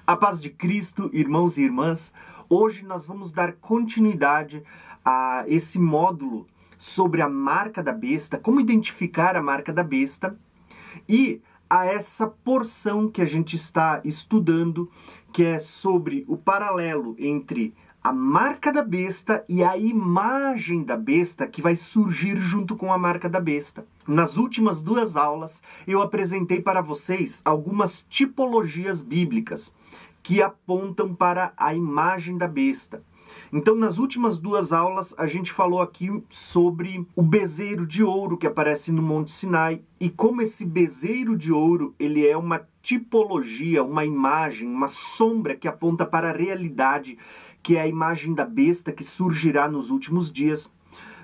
A paz de Cristo, irmãos e irmãs. Hoje nós vamos dar continuidade a esse módulo sobre a marca da besta, como identificar a marca da besta, e a essa porção que a gente está estudando, que é sobre o paralelo entre a marca da besta e a imagem da besta que vai surgir junto com a marca da besta. Nas últimas duas aulas, eu apresentei para vocês algumas tipologias bíblicas que apontam para a imagem da besta. Então, nas últimas duas aulas, a gente falou aqui sobre o bezerro de ouro que aparece no Monte Sinai e como esse bezerro de ouro, ele é uma tipologia, uma imagem, uma sombra que aponta para a realidade, que é a imagem da besta que surgirá nos últimos dias.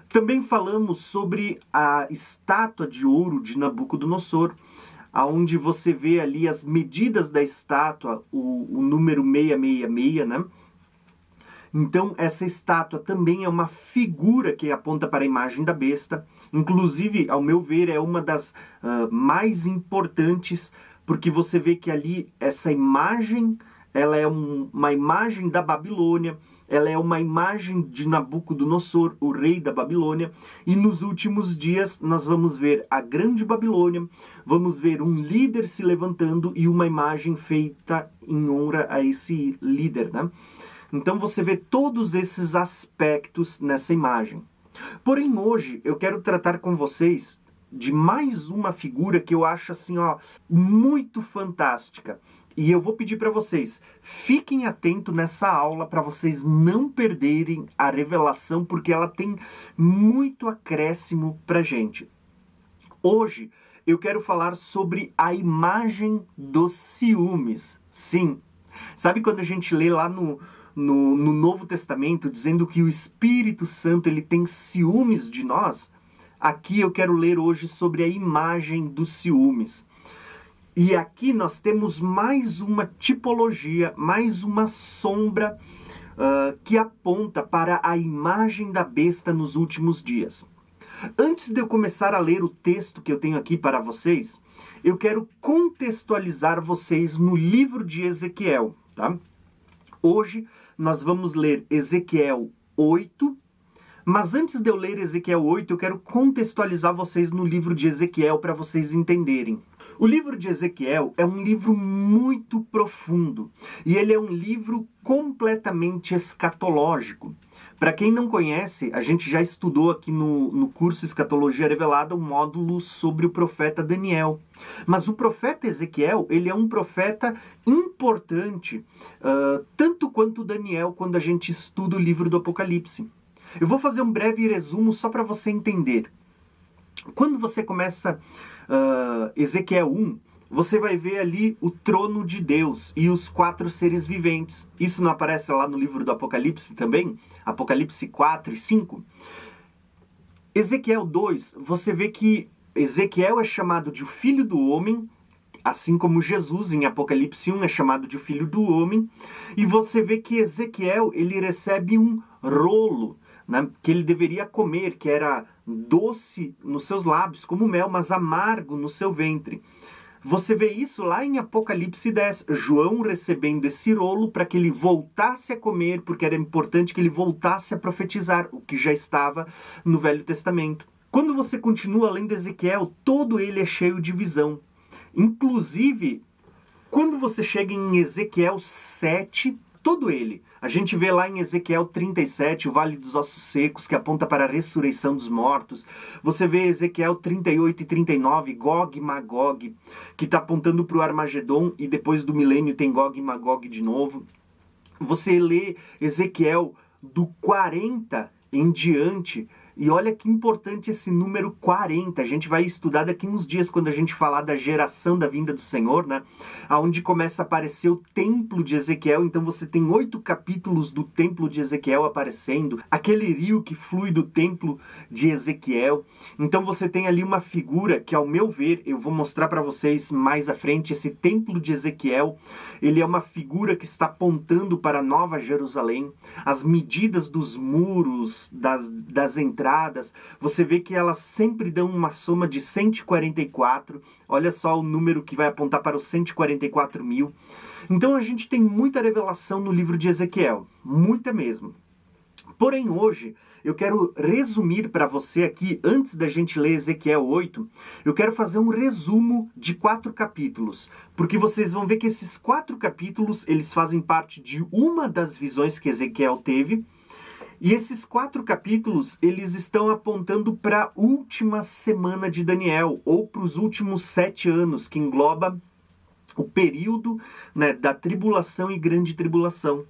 Também falamos sobre a estátua de ouro de Nabucodonosor, aonde você vê ali as medidas da estátua, o número 666, né? Então, essa estátua também é uma figura que aponta para a imagem da besta. Inclusive, ao meu ver, é uma das mais importantes, porque você vê que ali essa imagem, ela é uma imagem da Babilônia, ela é uma imagem de Nabucodonosor, o rei da Babilônia, e nos últimos dias nós vamos ver a grande Babilônia, vamos ver um líder se levantando e uma imagem feita em honra a esse líder, né? Então você vê todos esses aspectos nessa imagem. Porém, hoje eu quero tratar com vocês de mais uma figura que eu acho assim, muito fantástica. E eu vou pedir para vocês, fiquem atentos nessa aula para vocês não perderem a revelação, porque ela tem muito acréscimo para gente. Hoje eu quero falar sobre a imagem dos ciúmes. Sim, sabe quando a gente lê lá no Novo Testamento, dizendo que o Espírito Santo ele tem ciúmes de nós? Aqui eu quero ler hoje sobre a imagem dos ciúmes. E aqui nós temos mais uma tipologia, mais uma sombra que aponta para a imagem da besta nos últimos dias. Antes de eu começar a ler o texto que eu tenho aqui para vocês, eu quero contextualizar vocês no livro de Ezequiel, tá? Hoje nós vamos ler Ezequiel 8, mas antes de eu ler Ezequiel 8, eu quero contextualizar vocês no livro de Ezequiel para vocês entenderem. O livro de Ezequiel é um livro muito profundo e ele é um livro completamente escatológico. Para quem não conhece, a gente já estudou aqui no curso Escatologia Revelada um módulo sobre o profeta Daniel. Mas o profeta Ezequiel, ele é um profeta importante, tanto quanto Daniel, quando a gente estuda o livro do Apocalipse. Eu vou fazer um breve resumo só para você entender. Quando você começa Ezequiel 1, você vai ver ali o trono de Deus e os 4 seres viventes. Isso não aparece lá no livro do Apocalipse também? Apocalipse 4 e 5. Ezequiel 2, você vê que Ezequiel é chamado de o Filho do Homem, assim como Jesus em Apocalipse 1 é chamado de o Filho do Homem. E você vê que Ezequiel ele recebe um rolo, né, que ele deveria comer, que era doce nos seus lábios, como mel, mas amargo no seu ventre. Você vê isso lá em Apocalipse 10, João recebendo esse rolo para que ele voltasse a comer, porque era importante que ele voltasse a profetizar, o que já estava no Velho Testamento. Quando você continua lendo Ezequiel, todo ele é cheio de visão. Inclusive, quando você chega em Ezequiel 7, todo ele. A gente vê lá em Ezequiel 37, o Vale dos Ossos Secos, que aponta para a ressurreição dos mortos. Você vê Ezequiel 38 e 39, Gog e Magog, que está apontando para o Armagedon, e depois do milênio tem Gog e Magog de novo. Você lê Ezequiel do 40 em diante, e olha que importante esse número 40. A gente vai estudar daqui uns dias quando a gente falar da geração da vinda do Senhor, né? Aonde começa a aparecer o templo de Ezequiel. Então você tem 8 capítulos do templo de Ezequiel aparecendo. Aquele rio que flui do templo de Ezequiel. Então você tem ali uma figura que, ao meu ver, eu vou mostrar para vocês mais à frente, esse templo de Ezequiel. Ele é uma figura que está apontando para a Nova Jerusalém. As medidas dos muros, das entradas, você vê que elas sempre dão uma soma de 144. Olha só o número que vai apontar para os 144 mil. Então a gente tem muita revelação no livro de Ezequiel, muita mesmo. Porém, hoje, eu quero resumir para você aqui, antes da gente ler Ezequiel 8, eu quero fazer um resumo de 4 capítulos, porque vocês vão ver que esses 4 capítulos, eles fazem parte de uma das visões que Ezequiel teve, e esses 4 capítulos, eles estão apontando para a última semana de Daniel, ou para os últimos 7 anos, que engloba o período, né, da tribulação e grande tribulação.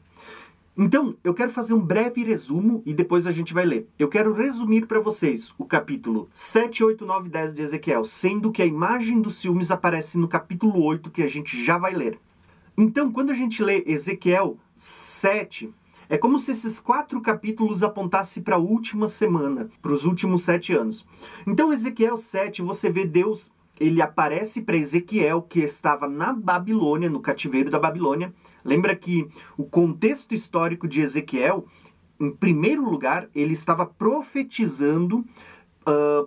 Então, eu quero fazer um breve resumo e depois a gente vai ler. Eu quero resumir para vocês o capítulo 7, 8, 9 e 10 de Ezequiel, sendo que a imagem dos ciúmes aparece no capítulo 8, que a gente já vai ler. Então, quando a gente lê Ezequiel 7, é como se esses 4 capítulos apontassem para a última semana, para os últimos 7 anos. Então, Ezequiel 7, você vê Deus, ele aparece para Ezequiel, que estava na Babilônia, no cativeiro da Babilônia. Lembra que o contexto histórico de Ezequiel, em primeiro lugar, ele estava profetizando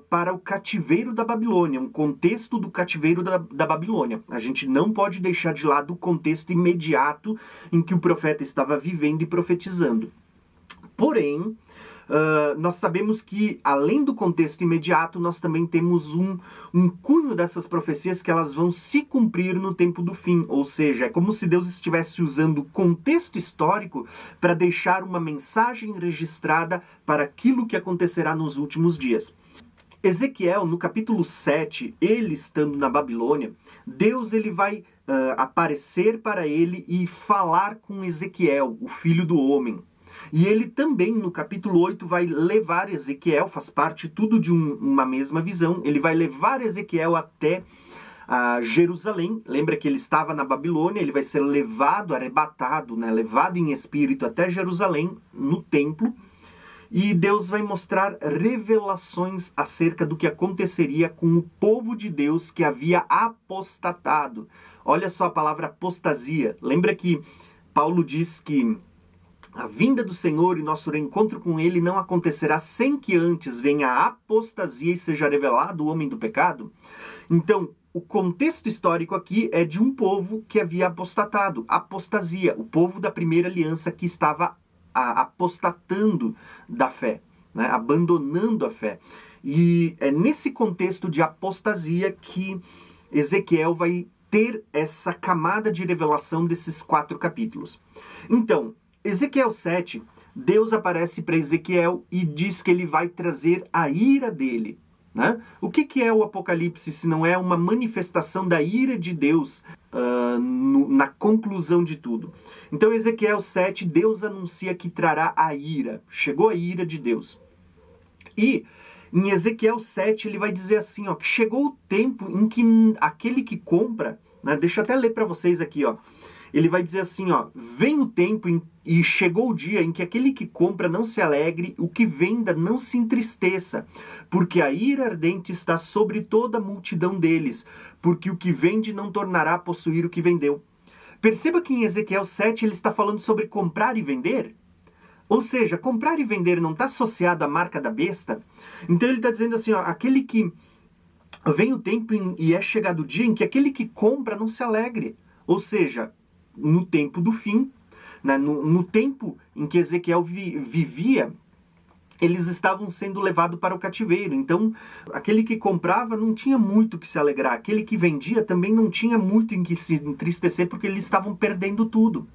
para o cativeiro da Babilônia, um contexto do cativeiro da Babilônia. A gente não pode deixar de lado o contexto imediato em que o profeta estava vivendo e profetizando. Porém, nós sabemos que, além do contexto imediato, nós também temos um cunho dessas profecias que elas vão se cumprir no tempo do fim. Ou seja, é como se Deus estivesse usando o contexto histórico para deixar uma mensagem registrada para aquilo que acontecerá nos últimos dias. Ezequiel, no capítulo 7, ele estando na Babilônia, Deus ele vai aparecer para ele e falar com Ezequiel, o filho do homem. E ele também, no capítulo 8, vai levar Ezequiel, faz parte tudo de uma mesma visão, ele vai levar Ezequiel até Jerusalém. Lembra que ele estava na Babilônia, ele vai ser levado, arrebatado, né, levado em espírito até Jerusalém, no templo, e Deus vai mostrar revelações acerca do que aconteceria com o povo de Deus que havia apostatado. Olha só a palavra apostasia. Lembra que Paulo diz que a vinda do Senhor e nosso reencontro com Ele não acontecerá sem que antes venha a apostasia e seja revelado o homem do pecado? Então, o contexto histórico aqui é de um povo que havia apostatado, apostasia, o povo da primeira aliança que estava apostatando da fé, né? Abandonando a fé. E é nesse contexto de apostasia que Ezequiel vai ter essa camada de revelação desses 4 capítulos. Então, Ezequiel 7, Deus aparece para Ezequiel e diz que ele vai trazer a ira dele. Né? O que é o Apocalipse se não é uma manifestação da ira de Deus na conclusão de tudo? Então, Ezequiel 7, Deus anuncia que trará a ira. Chegou a ira de Deus. E em Ezequiel 7, ele vai dizer assim, ó, que chegou o tempo em que aquele que compra, né, deixa eu até ler para vocês aqui, ó, ele vai dizer assim, ó, vem o tempo e chegou o dia em que aquele que compra não se alegre, o que venda não se entristeça, porque a ira ardente está sobre toda a multidão deles, porque o que vende não tornará a possuir o que vendeu. Perceba que em Ezequiel 7 ele está falando sobre comprar e vender. Ou seja, comprar e vender não está associado à marca da besta. Então ele está dizendo assim, ó, aquele que vem o tempo e é chegado o dia em que aquele que compra não se alegre. Ou seja, no tempo do fim, né, no tempo em que Ezequiel vivia, eles estavam sendo levados para o cativeiro. Então, aquele que comprava não tinha muito que se alegrar. Aquele que vendia também não tinha muito em que se entristecer, porque eles estavam perdendo tudo.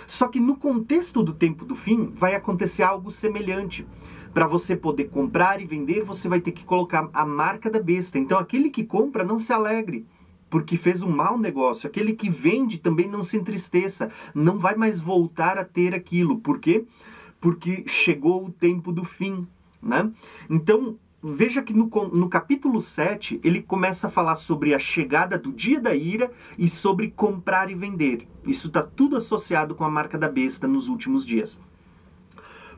Só que no contexto do tempo do fim, vai acontecer algo semelhante. Para você poder comprar e vender, você vai ter que colocar a marca da besta. Então, aquele que compra não se alegre, porque fez um mau negócio. Aquele que vende também não se entristeça, não vai mais voltar a ter aquilo. Por quê? Porque chegou o tempo do fim, né? Então, veja que no capítulo 7, ele começa a falar sobre a chegada do dia da ira e sobre comprar e vender. Isso está tudo associado com a marca da besta nos últimos dias.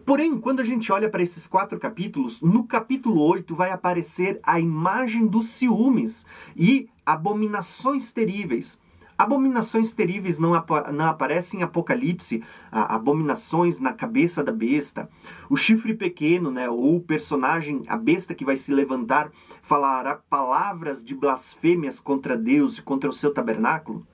Porém, quando a gente olha para esses 4 capítulos, no capítulo 8 vai aparecer a imagem dos ciúmes e abominações terríveis. Abominações terríveis não aparecem em Apocalipse, abominações na cabeça da besta. O chifre pequeno, né, ou o personagem, a besta que vai se levantar, falará palavras de blasfêmias contra Deus e contra o seu tabernáculo.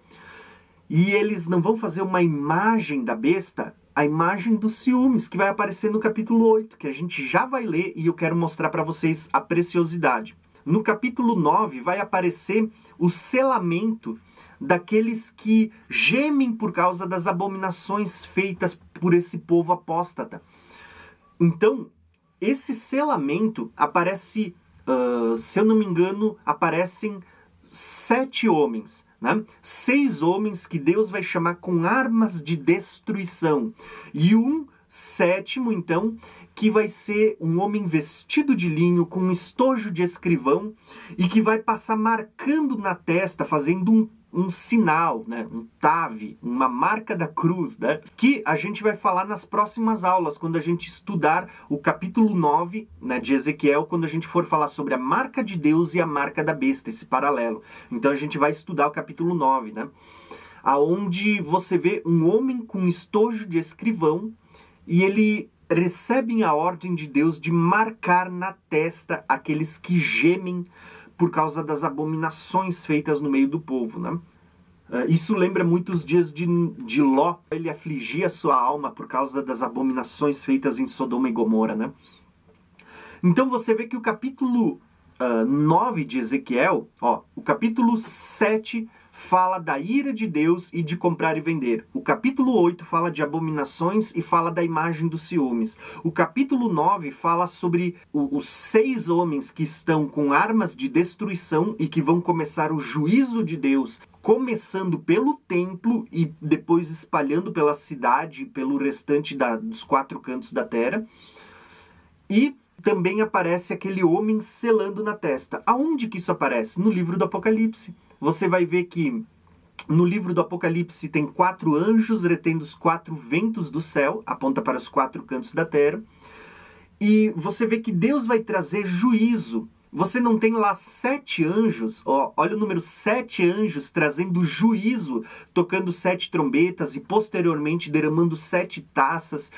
E eles não vão fazer uma imagem da besta, a imagem dos ciúmes, que vai aparecer no capítulo 8, que a gente já vai ler e eu quero mostrar para vocês a preciosidade. No capítulo 9 vai aparecer o selamento daqueles que gemem por causa das abominações feitas por esse povo apóstata. Então, esse selamento aparece, se eu não me engano, aparecem 7 homens, né? 6 homens que Deus vai chamar com armas de destruição. E um sétimo, então, que vai ser um homem vestido de linho, com um estojo de escrivão, e que vai passar marcando na testa, fazendo um sinal, né? Um tave, uma marca da cruz, né? Que a gente vai falar nas próximas aulas, quando a gente estudar o capítulo 9, né, de Ezequiel, quando a gente for falar sobre a marca de Deus e a marca da besta, esse paralelo. Então a gente vai estudar o capítulo 9, né? Aonde você vê um homem com estojo de escrivão e ele recebem a ordem de Deus de marcar na testa aqueles que gemem por causa das abominações feitas no meio do povo, né? Isso lembra muito os dias de Ló. Ele afligia a sua alma por causa das abominações feitas em Sodoma e Gomorra, né? Então você vê que o capítulo 9 de Ezequiel, o capítulo 7 fala da ira de Deus e de comprar e vender. O capítulo 8 fala de abominações e fala da imagem dos ciúmes. O capítulo 9 fala sobre os 6 homens que estão com armas de destruição e que vão começar o juízo de Deus, começando pelo templo e depois espalhando pela cidade, pelo restante dos 4 cantos da terra. E também aparece aquele homem selando na testa. Aonde que isso aparece? No livro do Apocalipse. Você vai ver que no livro do Apocalipse tem 4 anjos retendo os 4 ventos do céu, aponta para os 4 cantos da terra. E você vê que Deus vai trazer juízo. Você não tem lá 7 anjos, olha o número 7 anjos trazendo juízo, tocando 7 trombetas e posteriormente derramando 7 taças,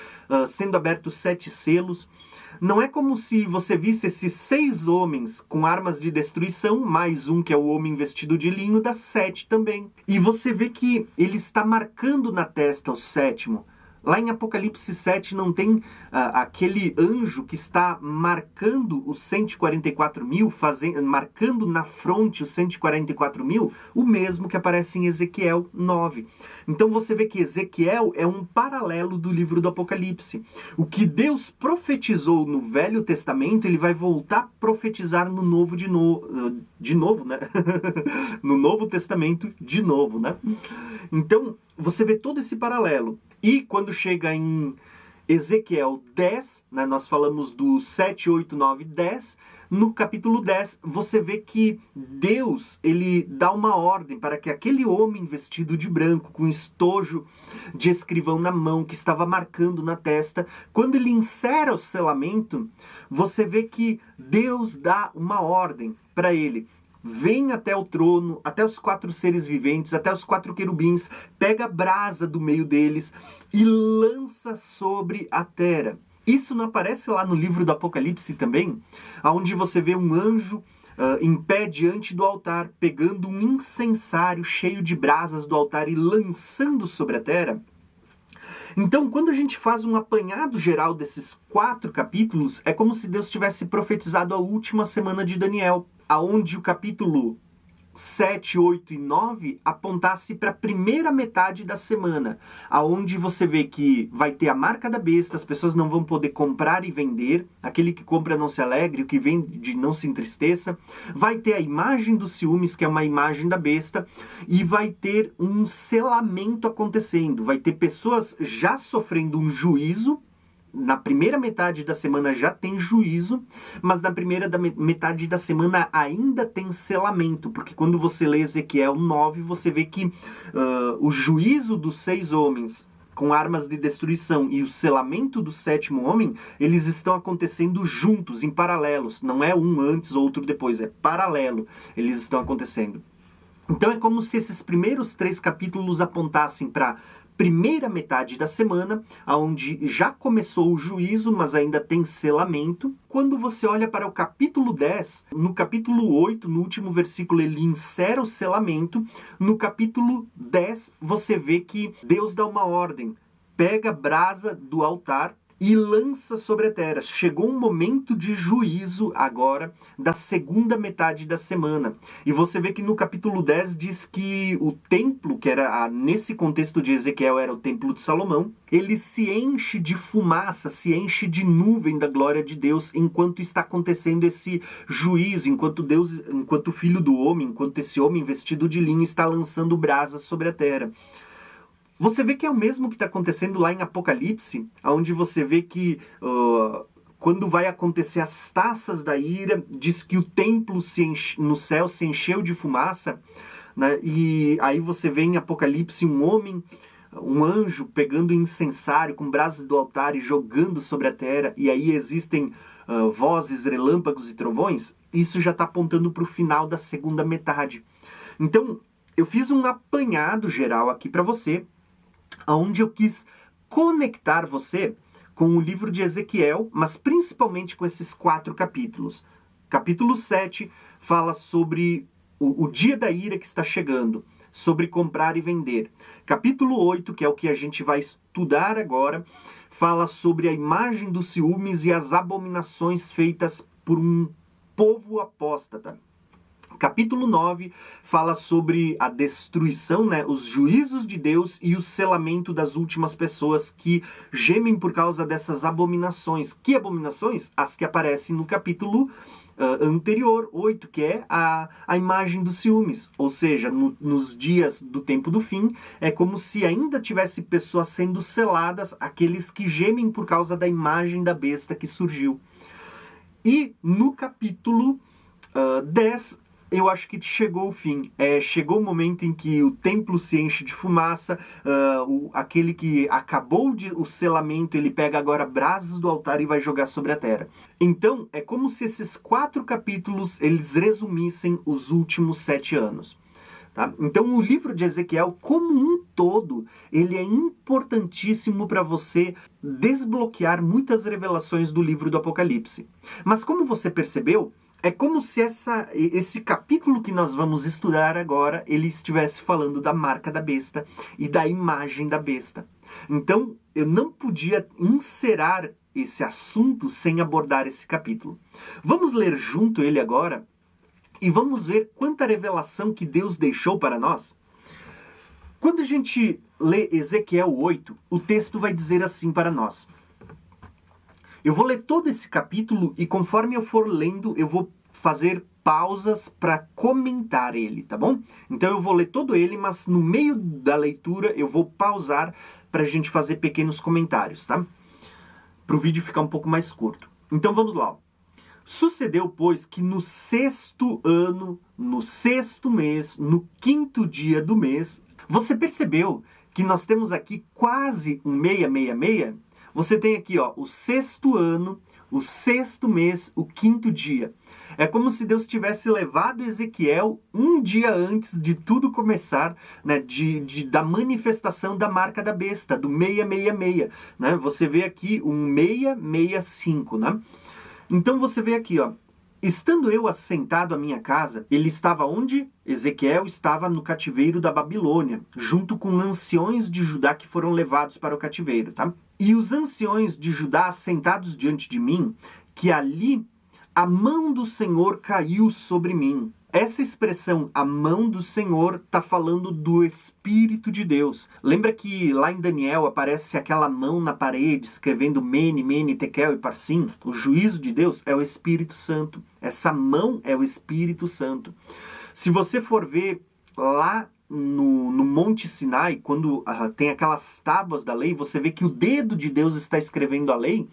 sendo abertos 7 selos. Não é como se você visse esses 6 homens com armas de destruição, mais um que é o homem vestido de linho, dá 7 também. E você vê que ele está marcando na testa o 7º. Lá em Apocalipse 7 não tem aquele anjo que está marcando os 144 mil, marcando na fronte os 144 mil, o mesmo que aparece em Ezequiel 9. Então você vê que Ezequiel é um paralelo do livro do Apocalipse. O que Deus profetizou no Velho Testamento, ele vai voltar a profetizar no Novo de novo, né? No Novo Testamento de novo, né? Então você vê todo esse paralelo. E quando chega em Ezequiel 10, né, nós falamos do 7, 8, 9, 10, no capítulo 10 você vê que Deus ele dá uma ordem para que aquele homem vestido de branco, com estojo de escrivão na mão, que estava marcando na testa, quando ele insere o selamento, você vê que Deus dá uma ordem para ele. Vem até o trono, até os 4 seres viventes, até os 4 querubins, pega a brasa do meio deles e lança sobre a terra. Isso não aparece lá no livro do Apocalipse também? Onde você vê um anjo em pé diante do altar, pegando um incensário cheio de brasas do altar e lançando sobre a terra? Então, quando a gente faz um apanhado geral desses 4 capítulos, é como se Deus tivesse profetizado a última semana de Daniel, aonde o capítulo 7, 8 e 9 apontasse para a primeira metade da semana, aonde você vê que vai ter a marca da besta, as pessoas não vão poder comprar e vender, aquele que compra não se alegre, o que vende não se entristeça, vai ter a imagem dos ciúmes, que é uma imagem da besta, e vai ter um selamento acontecendo, vai ter pessoas já sofrendo um juízo. Na primeira metade da semana já tem juízo, mas na primeira metade da semana ainda tem selamento, porque quando você lê Ezequiel 9, você vê que o juízo dos 6 homens com armas de destruição e o selamento do 7º homem, eles estão acontecendo juntos, em paralelos. Não é um antes, outro depois, é paralelo, eles estão acontecendo. Então é como se esses primeiros 3 capítulos apontassem para primeira metade da semana, onde já começou o juízo, mas ainda tem selamento. Quando você olha para o capítulo 10, no capítulo 8, no último versículo, ele encerra o selamento. No capítulo 10, você vê que Deus dá uma ordem. Pega a brasa do altar e lança sobre a terra. Chegou um momento de juízo agora da segunda metade da semana. E você vê que no capítulo 10 diz que o templo, que era nesse contexto de Ezequiel, era o templo de Salomão, ele se enche de fumaça, se enche de nuvem da glória de Deus enquanto está acontecendo esse juízo, enquanto o Filho do Homem, enquanto esse homem vestido de linho está lançando brasas sobre a terra. Você vê que é o mesmo que está acontecendo lá em Apocalipse, onde você vê que quando vai acontecer as taças da ira, diz que o templo no céu se encheu de fumaça, né? E aí você vê em Apocalipse um anjo pegando incensário com brasas do altar e jogando sobre a terra, e aí existem vozes, relâmpagos e trovões. Isso já está apontando para o final da segunda metade. Então, eu fiz um apanhado geral aqui para você, onde eu quis conectar você com o livro de Ezequiel, mas principalmente com esses 4 capítulos. Capítulo 7 fala sobre o dia da ira que está chegando, sobre comprar e vender. Capítulo 8, que é o que a gente vai estudar agora, fala sobre a imagem dos ciúmes e as abominações feitas por um povo apóstata. Capítulo 9 fala sobre a destruição, né, os juízos de Deus e o selamento das últimas pessoas que gemem por causa dessas abominações. Que abominações? As que aparecem no capítulo anterior, 8, que é a imagem dos ciúmes. Ou seja, nos dias do tempo do fim, é como se ainda tivesse pessoas sendo seladas, aqueles que gemem por causa da imagem da besta que surgiu. E no capítulo 10, eu acho que chegou o fim. Chegou o momento em que o templo se enche de fumaça, aquele que acabou o selamento, ele pega agora brasas do altar e vai jogar sobre a terra. Então, é como se esses 4 capítulos, eles resumissem os últimos 7 anos. Tá? Então, o livro de Ezequiel, como um todo, ele é importantíssimo para você desbloquear muitas revelações do livro do Apocalipse. Mas como você percebeu, é como se esse capítulo que nós vamos estudar agora, ele estivesse falando da marca da besta e da imagem da besta. Então, eu não podia encerrar esse assunto sem abordar esse capítulo. Vamos ler junto ele agora e vamos ver quanta revelação que Deus deixou para nós. Quando a gente lê Ezequiel 8, o texto vai dizer assim para nós. Eu vou ler todo esse capítulo e conforme eu for lendo, eu vou fazer pausas para comentar ele, tá bom? Então eu vou ler todo ele, mas no meio da leitura eu vou pausar para a gente fazer pequenos comentários, tá? Para o vídeo ficar um pouco mais curto. Então vamos lá. Sucedeu, pois, que no 6º ano, no 6º mês, no 5º dia do mês, você percebeu que nós temos aqui quase um 666? Você tem aqui, ó, o 6º ano, o 6º mês, o 5º dia. É como se Deus tivesse levado Ezequiel um dia antes de tudo começar, né, da manifestação da marca da besta, do 666. Né? Você vê aqui um 665, né? Então você vê aqui, ó. Estando eu assentado à minha casa, ele estava onde? Ezequiel estava no cativeiro da Babilônia, junto com anciões de Judá que foram levados para o cativeiro, tá? E os anciões de Judá assentados diante de mim, que ali a mão do Senhor caiu sobre mim. Essa expressão, a mão do Senhor, está falando do Espírito de Deus. Lembra que lá em Daniel aparece aquela mão na parede, escrevendo Mene, Mene, Tekel e Parsim? O juízo de Deus é o Espírito Santo. Essa mão é o Espírito Santo. Se você for ver lá no Monte Sinai, quando tem aquelas tábuas da lei, você vê que o dedo de Deus está escrevendo a lei,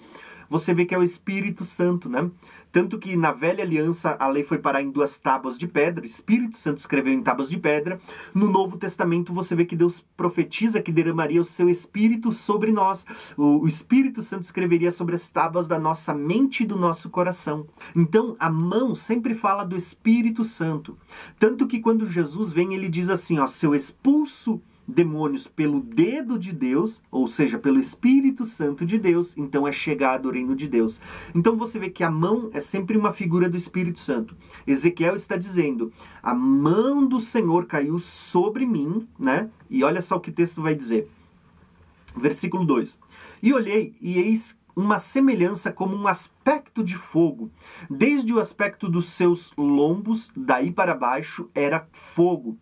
você vê que é o Espírito Santo, né? Tanto que na velha aliança a lei foi parar em 2 tábuas de pedra, o Espírito Santo escreveu em tábuas de pedra. No Novo Testamento você vê que Deus profetiza que derramaria o seu Espírito sobre nós. O Espírito Santo escreveria sobre as tábuas da nossa mente e do nosso coração. Então a mão sempre fala do Espírito Santo. Tanto que quando Jesus vem ele diz assim, ó, se eu expulso demônios pelo dedo de Deus, ou seja, pelo Espírito Santo de Deus, então é chegado o reino de Deus. Então você vê que a mão é sempre uma figura do Espírito Santo. Ezequiel está dizendo, a mão do Senhor caiu sobre mim, né? E olha só o que o texto vai dizer. Versículo 2. E olhei, e eis uma semelhança como um aspecto de fogo. Desde o aspecto dos seus lombos, daí para baixo, era fogo.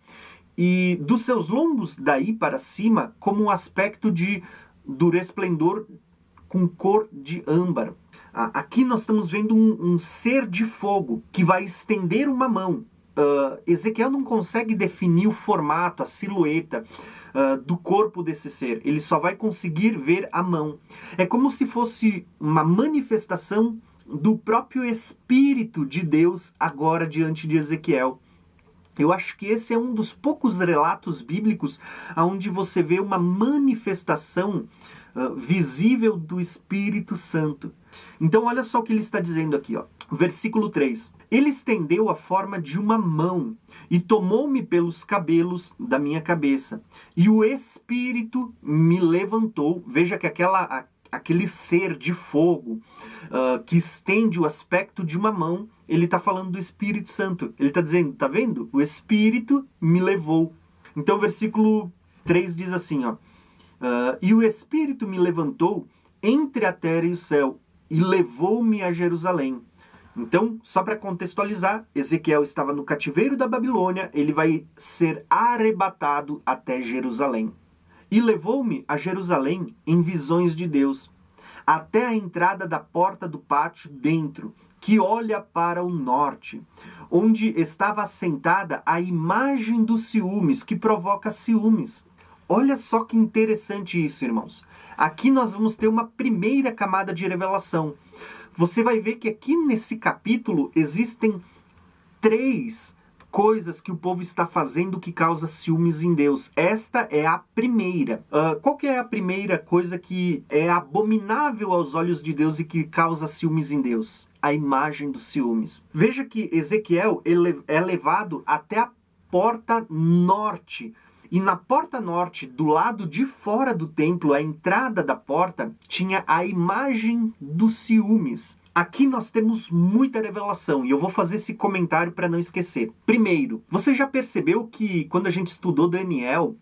E dos seus lombos, daí para cima, como um aspecto do resplendor com cor de âmbar. Aqui nós estamos vendo um ser de fogo que vai estender uma mão. Ezequiel não consegue definir o formato, a silhueta do corpo desse ser. Ele só vai conseguir ver a mão. É como se fosse uma manifestação do próprio Espírito de Deus agora diante de Ezequiel. Eu acho que esse é um dos poucos relatos bíblicos onde você vê uma manifestação visível do Espírito Santo. Então olha só o que ele está dizendo aqui, ó. Versículo 3. Ele estendeu a forma de uma mão e tomou-me pelos cabelos da minha cabeça. E o Espírito me levantou. Veja que aquele ser de fogo que estende o aspecto de uma mão, ele está falando do Espírito Santo. Ele está dizendo, tá vendo? O Espírito me levou. Então o versículo 3 diz assim, ó. E o Espírito me levantou entre a terra e o céu e levou-me a Jerusalém. Então, só para contextualizar, Ezequiel estava no cativeiro da Babilônia, ele vai ser arrebatado até Jerusalém. E levou-me a Jerusalém em visões de Deus, até a entrada da porta do pátio dentro, que olha para o norte, onde estava assentada a imagem dos ciúmes, que provoca ciúmes. Olha só que interessante isso, irmãos. Aqui nós vamos ter uma primeira camada de revelação. Você vai ver que aqui nesse capítulo existem 3 coisas que o povo está fazendo que causa ciúmes em Deus. Esta é a primeira. Qual que é a primeira coisa que é abominável aos olhos de Deus e que causa ciúmes em Deus? A imagem dos ciúmes. Veja que Ezequiel é levado até a porta norte. E na porta norte, do lado de fora do templo, a entrada da porta, tinha a imagem dos ciúmes. Aqui nós temos muita revelação e eu vou fazer esse comentário para não esquecer. Primeiro, você já percebeu que quando a gente estudou Daniel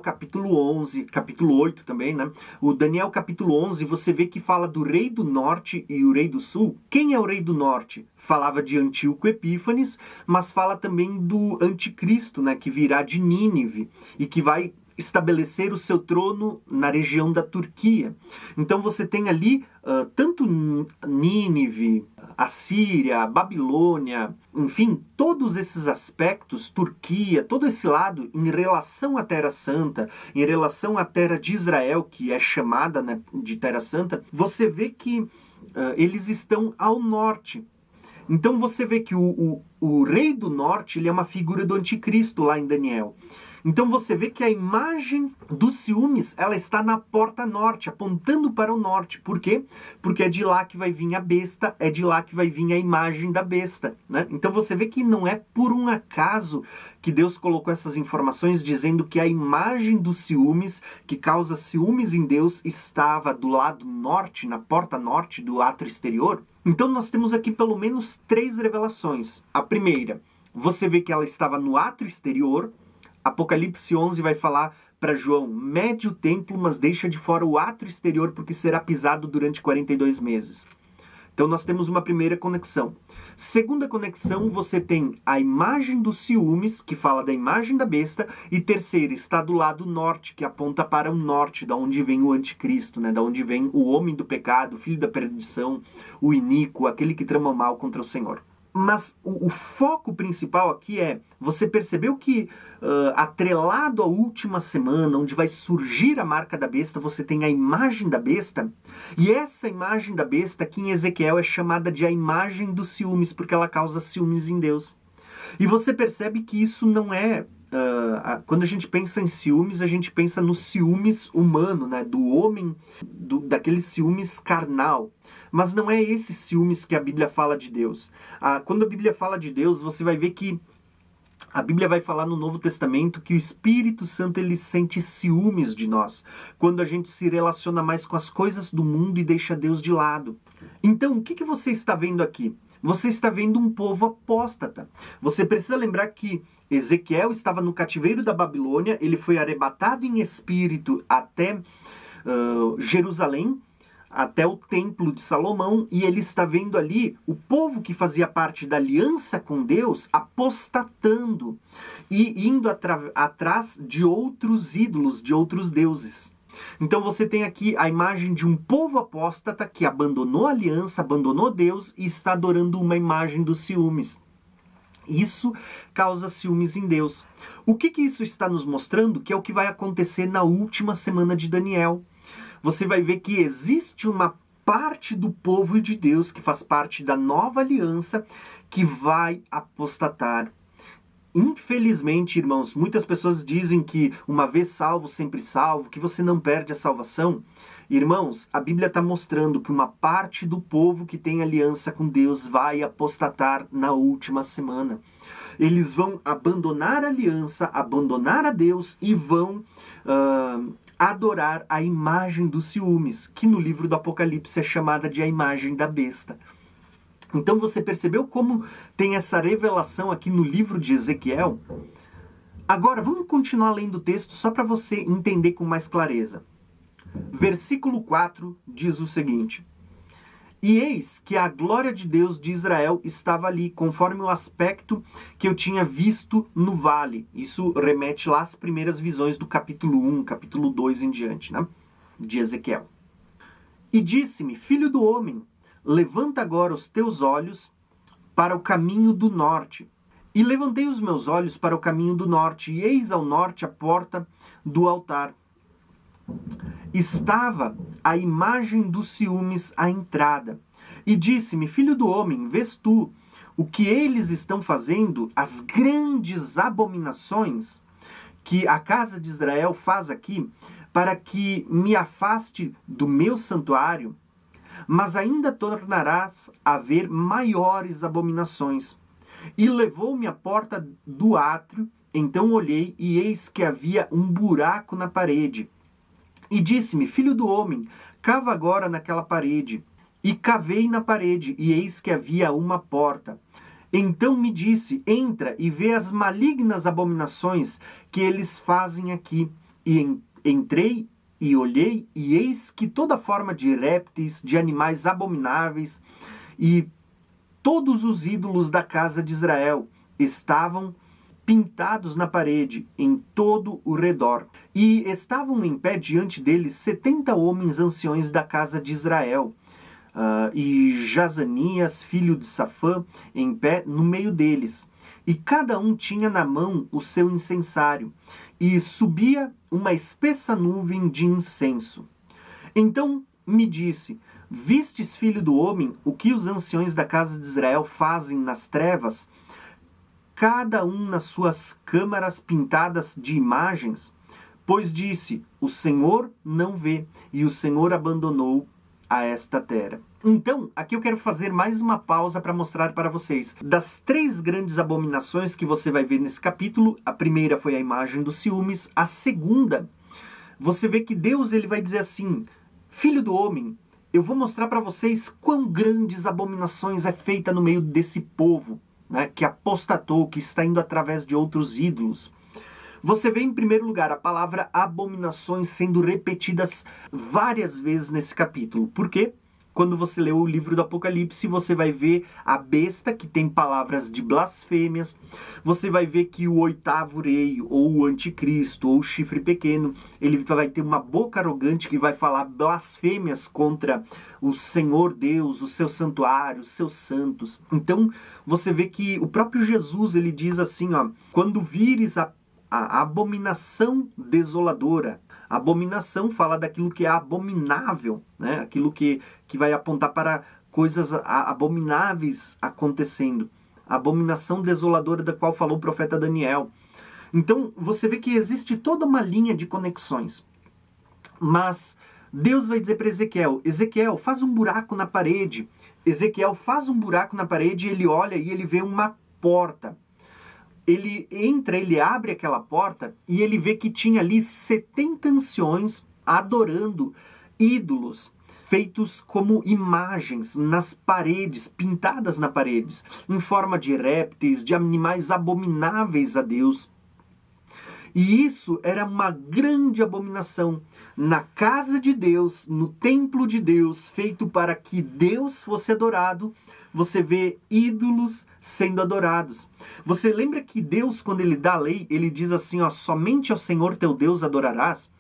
capítulo 11, capítulo 8 também, né? O Daniel capítulo 11, você vê que fala do rei do norte e o rei do sul. Quem é o rei do norte? Falava de Antíoco Epífanes, mas fala também do anticristo, né? Que virá de Nínive e que vai estabelecer o seu trono na região da Turquia. Então você tem ali tanto Nínive, Assíria, Babilônia, enfim, todos esses aspectos, Turquia, todo esse lado em relação à Terra Santa, em relação à terra de Israel, que é chamada, né, de Terra Santa, você vê que eles estão ao norte. Então você vê que o rei do norte ele é uma figura do anticristo lá em Daniel. Então você vê que a imagem dos ciúmes, ela está na porta norte, apontando para o norte. Por quê? Porque é de lá que vai vir a besta, é de lá que vai vir a imagem da besta, né? Então você vê que não é por um acaso que Deus colocou essas informações dizendo que a imagem dos ciúmes, que causa ciúmes em Deus, estava do lado norte, na porta norte do átrio exterior. Então nós temos aqui pelo menos 3 revelações. A primeira, você vê que ela estava no átrio exterior. Apocalipse 11 vai falar para João, mede o templo, mas deixa de fora o átrio exterior, porque será pisado durante 42 meses. Então nós temos uma primeira conexão. Segunda conexão, você tem a imagem dos ciúmes, que fala da imagem da besta, e terceira, está do lado norte, que aponta para o norte, da onde vem o anticristo, né? Da onde vem o homem do pecado, o filho da perdição, o iníquo, aquele que trama mal contra o Senhor. Mas o foco principal aqui é, você percebeu que atrelado à última semana, onde vai surgir a marca da besta, você tem a imagem da besta, e essa imagem da besta aqui em Ezequiel é chamada de a imagem dos ciúmes, porque ela causa ciúmes em Deus. E você percebe que isso não é... quando a gente pensa em ciúmes, a gente pensa no ciúmes humano, né? Do homem, daquele ciúmes carnal. Mas não é esse ciúmes que a Bíblia fala de Deus. Quando a Bíblia fala de Deus, você vai ver que A Bíblia vai falar no Novo Testamento que o Espírito Santo ele sente ciúmes de nós, quando a gente se relaciona mais com as coisas do mundo e deixa Deus de lado. Então, o que você está vendo aqui? Você está vendo um povo apóstata. Você precisa lembrar que Ezequiel estava no cativeiro da Babilônia, ele foi arrebatado em espírito até Jerusalém, até o templo de Salomão, e ele está vendo ali o povo que fazia parte da aliança com Deus apostatando e indo atrás de outros ídolos, de outros deuses. Então você tem aqui a imagem de um povo apóstata que abandonou a aliança, abandonou Deus e está adorando uma imagem dos ciúmes. Isso causa ciúmes em Deus. O que isso está nos mostrando? Que é o que vai acontecer na última semana de Daniel. Você vai ver que existe uma parte do povo de Deus que faz parte da nova aliança que vai apostatar. Infelizmente, irmãos, muitas pessoas dizem que uma vez salvo, sempre salvo, que você não perde a salvação. Irmãos, a Bíblia está mostrando que uma parte do povo que tem aliança com Deus vai apostatar na última semana. Eles vão abandonar a aliança, abandonar a Deus e vão adorar a imagem dos ciúmes, que no livro do Apocalipse é chamada de a imagem da besta. Então você percebeu como tem essa revelação aqui no livro de Ezequiel? Agora vamos continuar lendo o texto só para você entender com mais clareza. Versículo 4 diz o seguinte: E eis que a glória de Deus de Israel estava ali, conforme o aspecto que eu tinha visto no vale. Isso remete lá às primeiras visões do capítulo 1, capítulo 2 em diante, né? De Ezequiel. E disse-me, filho do homem, levanta agora os teus olhos para o caminho do norte. E levantei os meus olhos para o caminho do norte, e eis ao norte a porta do altar. Estava a imagem dos ciúmes à entrada. E disse-me, filho do homem, vês tu o que eles estão fazendo, as grandes abominações que a casa de Israel faz aqui, para que me afaste do meu santuário? Mas ainda tornarás a ver maiores abominações. E levou-me à porta do átrio, então olhei, e eis que havia um buraco na parede. E disse-me, filho do homem, cava agora naquela parede. E cavei na parede, e eis que havia uma porta. Então me disse, entra e vê as malignas abominações que eles fazem aqui. E entrei e olhei, e eis que toda forma de répteis, de animais abomináveis, e todos os ídolos da casa de Israel estavam pintados na parede, em todo o redor. E estavam em pé diante deles 70 homens anciões da casa de Israel. E Jazanias, filho de Safã, em pé no meio deles. E cada um tinha na mão o seu incensário. E subia uma espessa nuvem de incenso. Então me disse, vistes, filho do homem, o que os anciões da casa de Israel fazem nas trevas? Cada um nas suas câmaras pintadas de imagens? Pois disse, o Senhor não vê, e o Senhor abandonou a esta terra. Então, aqui eu quero fazer mais uma pausa para mostrar para vocês. Das 3 grandes abominações que você vai ver nesse capítulo, a primeira foi a imagem dos ciúmes, a segunda, você vê que Deus ele vai dizer assim, filho do homem, eu vou mostrar para vocês quão grandes abominações é feita no meio desse povo, né, que apostatou, que está indo através de outros ídolos. Você vê em primeiro lugar a palavra abominações sendo repetidas várias vezes nesse capítulo. Por quê? Quando você lê o livro do Apocalipse, você vai ver a besta, que tem palavras de blasfêmias. Você vai ver que o 8º rei, ou o anticristo, ou o chifre pequeno, ele vai ter uma boca arrogante que vai falar blasfêmias contra o Senhor Deus, o seu santuário, os seus santos. Então, você vê que o próprio Jesus, ele diz assim, ó, quando vires a abominação desoladora. Abominação fala daquilo que é abominável, né? Aquilo que vai apontar para coisas abomináveis acontecendo. A abominação desoladora da qual falou o profeta Daniel. Então, você vê que existe toda uma linha de conexões. Mas Deus vai dizer para Ezequiel, Ezequiel, faz um buraco na parede. Ezequiel faz um buraco na parede, ele olha e ele vê uma porta. ele entra, ele abre aquela porta e ele vê que tinha ali 70 anciões adorando ídolos feitos como imagens nas paredes, pintadas nas paredes, em forma de répteis, de animais abomináveis a Deus. E isso era uma grande abominação na casa de Deus, no templo de Deus, feito para que Deus fosse adorado. Você vê ídolos sendo adorados. Você lembra que Deus, quando ele dá a lei, ele diz assim, ó, somente ao Senhor teu Deus adorarás,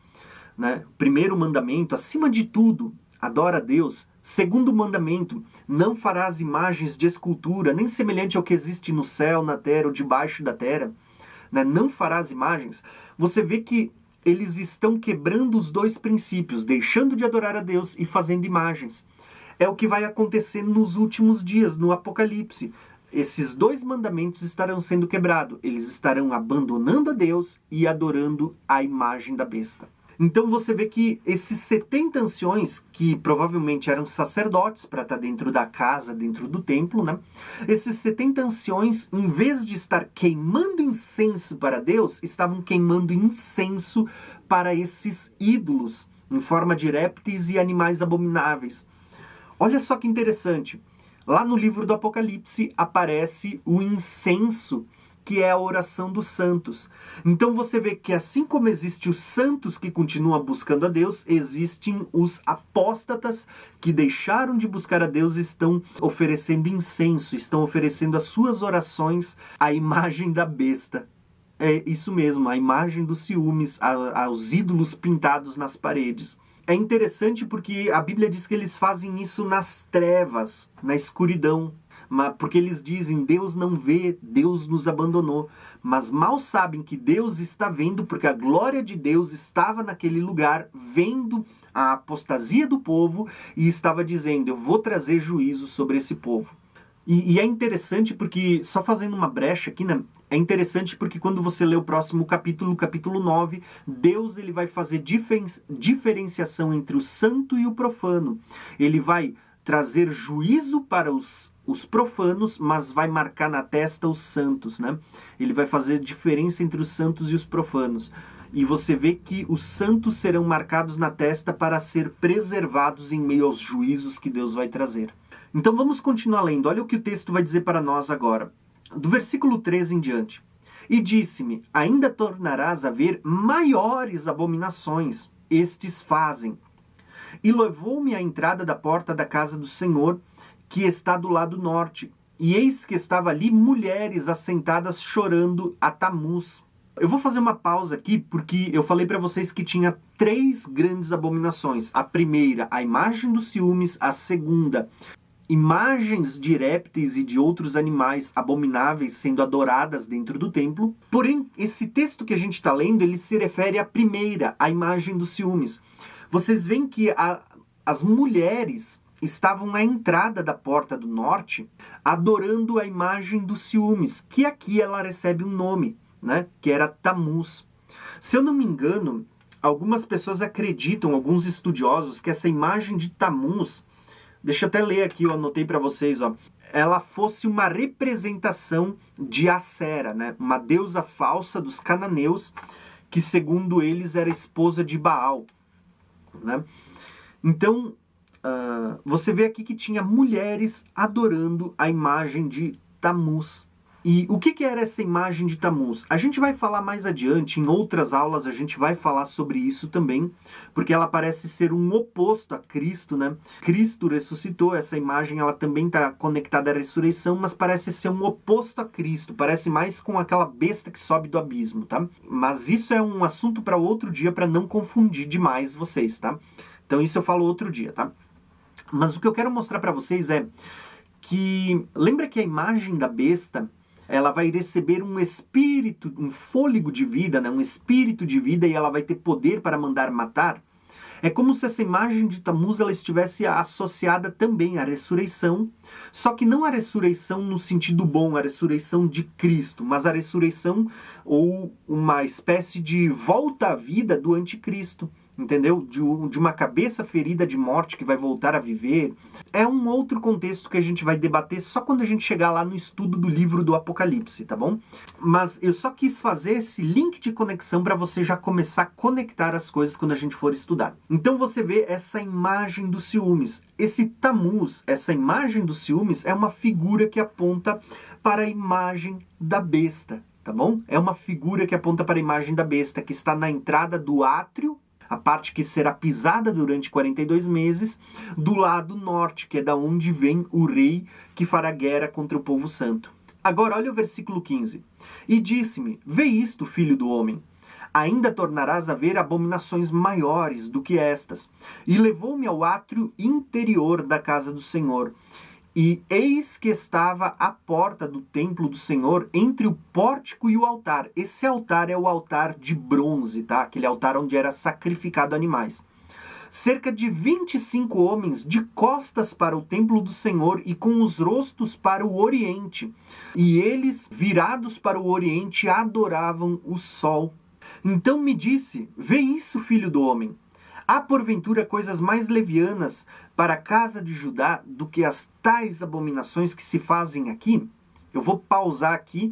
né? Primeiro mandamento, acima de tudo, adora a Deus. Segundo mandamento, não farás imagens de escultura, nem semelhante ao que existe no céu, na terra ou debaixo da terra. Né? Não farás imagens. Você vê que eles estão quebrando os dois princípios, deixando de adorar a Deus e fazendo imagens. É o que vai acontecer nos últimos dias, no Apocalipse. Esses dois mandamentos estarão sendo quebrados. Eles estarão abandonando a Deus e adorando a imagem da besta. Então você vê que esses 70 anciões, que provavelmente eram sacerdotes para estar dentro da casa, dentro do templo, né? Esses 70 anciões, em vez de estar queimando incenso para Deus, estavam queimando incenso para esses ídolos, em forma de répteis e animais abomináveis. Olha só que interessante. Lá no livro do Apocalipse aparece o incenso, que é a oração dos santos. Então você vê que assim como existem os santos que continuam buscando a Deus, existem os apóstatas que deixaram de buscar a Deus e estão oferecendo incenso, estão oferecendo as suas orações à imagem da besta. É isso mesmo, a imagem dos ciúmes, aos ídolos pintados nas paredes. É interessante porque a Bíblia diz que eles fazem isso nas trevas, na escuridão. Porque eles dizem, Deus não vê, Deus nos abandonou. Mas mal sabem que Deus está vendo, porque a glória de Deus estava naquele lugar, vendo a apostasia do povo, e estava dizendo, eu vou trazer juízo sobre esse povo. E é interessante porque, só fazendo uma brecha aqui, né? É interessante porque quando você lê o próximo capítulo, capítulo 9, Deus ele vai fazer diferenciação entre o santo e o profano. Ele vai trazer juízo para os profanos, mas vai marcar na testa os santos, né? Ele vai fazer diferença entre os santos e os profanos. E você vê que os santos serão marcados na testa para ser preservados em meio aos juízos que Deus vai trazer. Então vamos continuar lendo. Olha o que o texto vai dizer para nós agora. Do versículo 13 em diante. E disse-me, ainda tornarás a ver maiores abominações, estes fazem. E levou-me à entrada da porta da casa do Senhor, que está do lado norte. E eis que estava ali mulheres assentadas chorando a Tamuz. Eu vou fazer uma pausa aqui, porque eu falei para vocês que tinha 3 grandes abominações. A primeira, a imagem dos ciúmes. A segunda, imagens de répteis e de outros animais abomináveis sendo adoradas dentro do templo. Porém, esse texto que a gente está lendo, ele se refere à primeira, a imagem dos ciúmes. Vocês veem que as mulheres estavam à entrada da porta do norte adorando a imagem dos ciúmes, que aqui ela recebe um nome, né? Que era Tamuz. Se eu não me engano, algumas pessoas acreditam, alguns estudiosos, que essa imagem de Tamuz, deixa eu até ler aqui, eu anotei para vocês, ó, ela fosse uma representação de Acera, né? Uma deusa falsa dos cananeus, que segundo eles era esposa de Baal. Né? Então, você vê aqui que tinha mulheres adorando a imagem de Tamuz. E o que era essa imagem de Tamuz? A gente vai falar mais adiante, em outras aulas a gente vai falar sobre isso também, porque ela parece ser um oposto a Cristo, né? Cristo ressuscitou, essa imagem ela também está conectada à ressurreição, mas parece ser um oposto a Cristo, parece mais com aquela besta que sobe do abismo, tá? Mas isso é um assunto para outro dia, para não confundir demais vocês, tá? Então isso eu falo outro dia, tá? Mas o que eu quero mostrar para vocês é que, lembra que a imagem da besta, ela vai receber um espírito, um fôlego de vida, né? Um espírito de vida, e ela vai ter poder para mandar matar. É como se essa imagem de Tamuz ela estivesse associada também à ressurreição, só que não a ressurreição no sentido bom, a ressurreição de Cristo, mas a ressurreição ou uma espécie de volta à vida do anticristo. entendeu? De uma cabeça ferida de morte que vai voltar a viver. É um outro contexto que a gente vai debater só quando a gente chegar lá no estudo do livro do Apocalipse, tá bom? Mas eu só quis fazer esse link de conexão para você já começar a conectar as coisas quando a gente for estudar. Então você vê essa imagem dos ciúmes. Esse Tamuz, essa imagem dos ciúmes, é uma figura que aponta para a imagem da besta, tá bom? É uma figura que aponta para a imagem da besta, que está na entrada do átrio, a parte que será pisada durante 42 meses, do lado norte, que é da onde vem o rei que fará guerra contra o povo santo. Agora, olha o versículo 15. E disse-me, vê isto, filho do homem, ainda tornarás a ver abominações maiores do que estas. E levou-me ao átrio interior da casa do Senhor, e eis que estava à porta do templo do Senhor, entre o pórtico e o altar. Esse altar é o altar de bronze, tá? Aquele altar onde era sacrificado animais. Cerca de 25 homens de costas para o templo do Senhor e com os rostos para o oriente. E eles, virados para o oriente, adoravam o sol. Então me disse, vê isso, filho do homem. Há porventura coisas mais levianas para a casa de Judá do que as tais abominações que se fazem aqui? Eu vou pausar aqui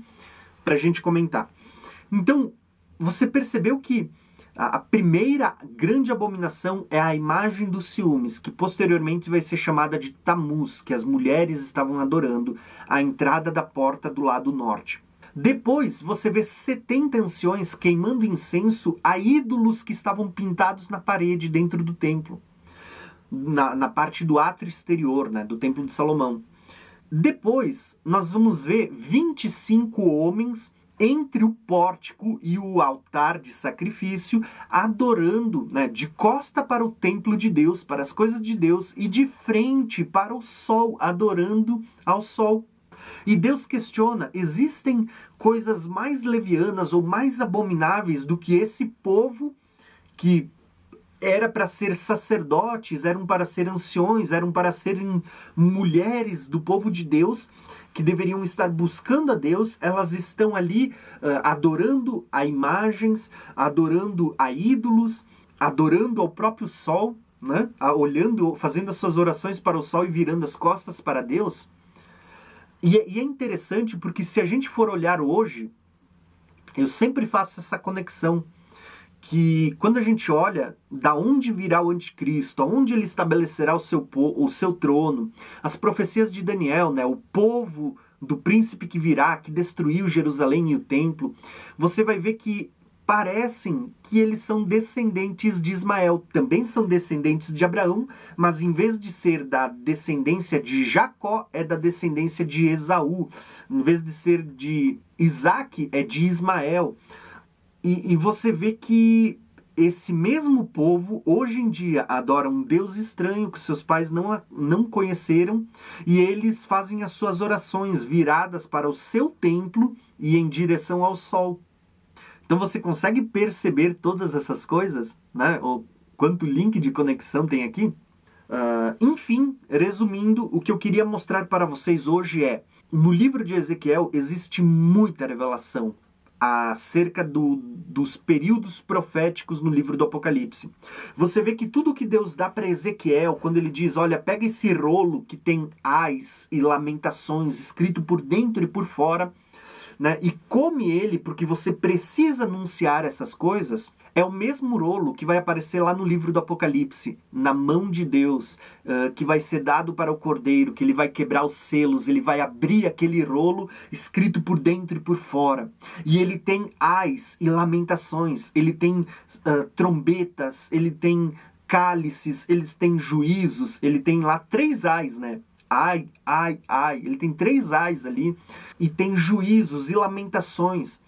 para a gente comentar. Então, você percebeu que a primeira grande abominação é a imagem dos ciúmes, que posteriormente vai ser chamada de Tamuz, que as mulheres estavam adorando à entrada da porta do lado norte. Depois, você vê 70 anciões queimando incenso a ídolos que estavam pintados na parede dentro do templo, na parte do átrio exterior, né, do templo de Salomão. Depois, nós vamos ver 25 homens entre o pórtico e o altar de sacrifício, adorando, né, de costa para o templo de Deus, para as coisas de Deus, e de frente para o sol, adorando ao sol. E Deus questiona, existem coisas mais levianas ou mais abomináveis do que esse povo que era para ser sacerdotes, eram para ser anciões, eram para serem mulheres do povo de Deus, que deveriam estar buscando a Deus, elas estão ali adorando a imagens, adorando a ídolos, adorando ao próprio sol, né? Olhando, fazendo as suas orações para o sol e virando as costas para Deus. E é interessante porque se a gente for olhar hoje, eu sempre faço essa conexão, que quando a gente olha da onde virá o anticristo, aonde ele estabelecerá o seu trono, as profecias de Daniel, né, o povo do príncipe que virá, que destruiu Jerusalém e o templo, você vai ver que parecem que eles são descendentes de Ismael, também são descendentes de Abraão, mas em vez de ser da descendência de Jacó, é da descendência de Esaú. Em vez de ser de Isaac, é de Ismael. E você vê que esse mesmo povo, hoje em dia, adora um Deus estranho que seus pais não conheceram, e eles fazem as suas orações viradas para o seu templo e em direção ao sol. Então você consegue perceber todas essas coisas, né? O quanto link de conexão tem aqui? Enfim, resumindo, o que eu queria mostrar para vocês hoje é, no livro de Ezequiel existe muita revelação acerca dos períodos proféticos no livro do Apocalipse. Você vê que tudo que Deus dá para Ezequiel, quando ele diz, olha, pega esse rolo que tem ais e lamentações escrito por dentro e por fora, né, e come ele, porque você precisa anunciar essas coisas, é o mesmo rolo que vai aparecer lá no livro do Apocalipse, na mão de Deus, que vai ser dado para o Cordeiro, que ele vai quebrar os selos, ele vai abrir aquele rolo escrito por dentro e por fora. E ele tem ais e lamentações, ele tem trombetas, ele tem cálices, eles têm juízos, ele tem lá 3 ais, né? Ai, ai, ai. Ele tem 3 ais ali. E tem juízos e lamentações.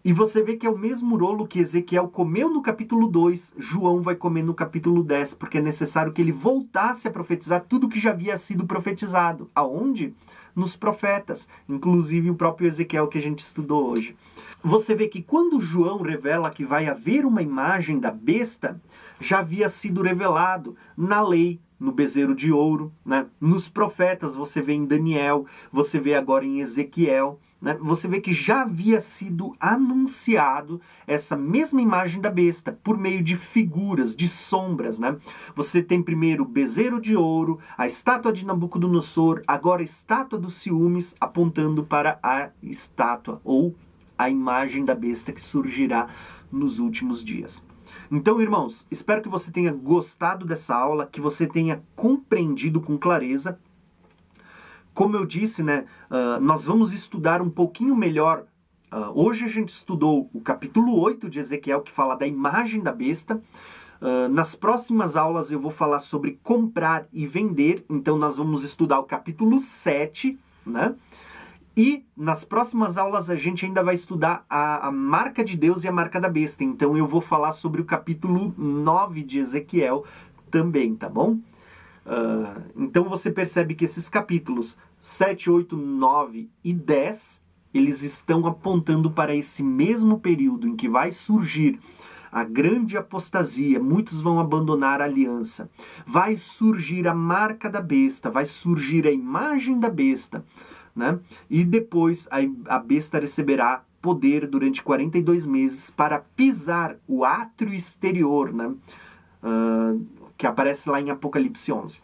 E você vê que é o mesmo rolo que Ezequiel comeu no capítulo 2, João vai comer no capítulo 10, porque é necessário que ele voltasse a profetizar tudo que já havia sido profetizado. Aonde? Nos profetas, inclusive o próprio Ezequiel que a gente estudou hoje. Você vê que quando João revela que vai haver uma imagem da besta, já havia sido revelado na lei, no bezerro de ouro, né? Nos profetas, você vê em Daniel, você vê agora em Ezequiel, né, você vê que já havia sido anunciado essa mesma imagem da besta por meio de figuras, de sombras, né? Você tem primeiro o bezerro de ouro, a estátua de Nabucodonosor, agora a estátua dos ciúmes, apontando para a estátua ou a imagem da besta que surgirá nos últimos dias. Então, irmãos, espero que você tenha gostado dessa aula, que você tenha compreendido com clareza. Como eu disse, né, nós vamos estudar um pouquinho melhor. Hoje a gente estudou o capítulo 8 de Ezequiel, que fala da imagem da besta. Nas próximas aulas eu vou falar sobre comprar e vender, então nós vamos estudar o capítulo 7, né? E nas próximas aulas a gente ainda vai estudar a marca de Deus e a marca da besta, então eu vou falar sobre o capítulo 9 de Ezequiel também, tá bom? Então você percebe que esses capítulos 7, 8, 9 e 10, eles estão apontando para esse mesmo período em que vai surgir a grande apostasia, muitos vão abandonar a aliança, vai surgir a marca da besta, vai surgir a imagem da besta, né? E depois a besta receberá poder durante 42 meses para pisar o átrio exterior, né? Que aparece lá em Apocalipse 11.